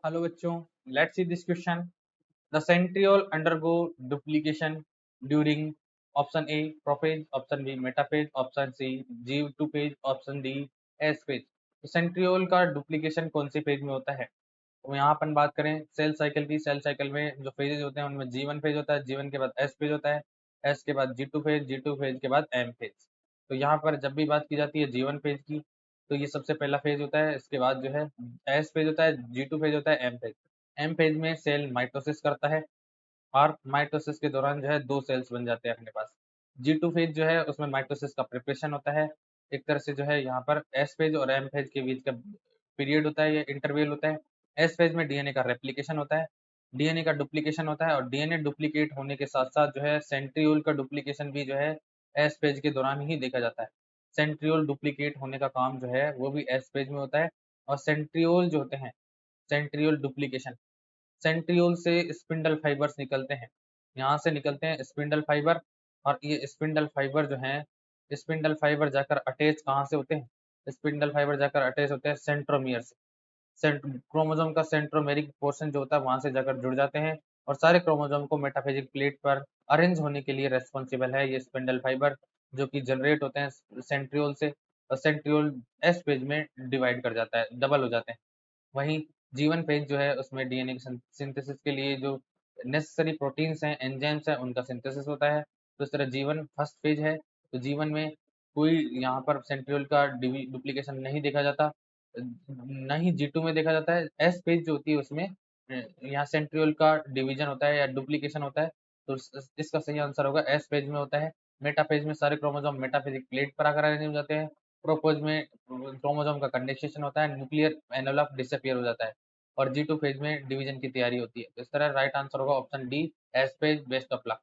Hello बच्चों, let's see this question. The centriole undergo duplication during option A prophase, option B metaphase, option C G two phase, option D S phase. तो centriole का duplication कौन से phase में होता है? तो यहाँ अपन बात करें सेल साइकिल की। सेल साइकिल में जो फेजेस होते हैं उनमें जी वन फेज होता है, जी वन के बाद एस फेज होता है, एस के बाद जी टू फेज, जी टू फेज के बाद एम फेज। तो यहाँ पर जब भी बात की जाती है जी वन फेज की, तो ये सबसे पहला फेज होता है। इसके बाद जो है एस फेज होता है, जी टू फेज होता है, एम फेज। एम फेज में सेल माइटोसिस करता है और माइटोसिस के दौरान जो है दो सेल्स बन जाते हैं अपने पास। जी टू फेज जो है उसमें माइटोसिस का प्रिपरेशन होता है। एक तरह से जो है यहाँ पर एस फेज और एम फेज के बीच का पीरियड होता है, या इंटरवेल होता है। एस फेज में डीएनए का रेप्लिकेशन होता है, डीएनए का डुप्लीकेशन होता है, और डीएनए डुप्लीकेट होने के साथ साथ जो है सेंट्रियोल का डुप्लीकेशन भी जो है एस फेज के दौरान ही देखा जाता है। सेंट्रियोल डुप्लीकेट होने का काम जो है वो भी एस फेज में होता है। और सेंट्रियोल जो होते हैं, सेंट्रियोल डुप्लीकेशन, सेंट्रियोल से स्पिंडल फाइबर्स निकलते हैं। यहाँ से निकलते हैं स्पिंडल फाइबर, और ये स्पिंडल फाइबर जो हैं, स्पिंडल फाइबर जाकर अटैच कहाँ से होते हैं? स्पिंडल फाइबर जाकर अटैच होते हैं सेंट्रोमियर से। क्रोमोसोम का सेंट्रोमेरिक पोर्शन जो होता है वहां से जाकर जुड़ जाते हैं, और सारे क्रोमोसोम को मेटाफेजिक प्लेट पर अरेंज होने के लिए रेस्पॉन्सिबल है ये स्पिंडल फाइबर, जो कि जनरेट होते हैं सेंट्रियोल से। और सेंट्रियोल एस पेज में डिवाइड कर जाता है, डबल हो जाते हैं। वहीं जीवन फेज जो है उसमें डीएनए की सिंथेसिस के लिए जो नेसेसरी प्रोटीन्स हैं, एंजाइम्स हैं, उनका सिंथेसिस होता है। तो इस तरह जीवन फर्स्ट फेज है। तो जीवन में कोई यहाँ पर सेंट्रियोल का डुप्लीकेशन नहीं देखा जाता, न ही जी टू में देखा जाता है। एस फेज जो होती है उसमें यहाँ सेंट्रियोल का डिवीजन होता है या डुप्लीकेशन होता है। तो इसका सही आंसर होगा एस फेज में होता है। मेटाफेज में सारे क्रोमोसोम मेटाफेजिक प्लेट पर आकर अरेंज हो जाते हैं। प्रोपोज में क्रोमोसोम का कंडेंसेशन होता है, न्यूक्लियर एनवेलप डिसअपियर हो जाता है, और जी टू फेज में डिवीजन की तैयारी होती है। तो इस तरह राइट आंसर होगा option D S phase. Best of luck.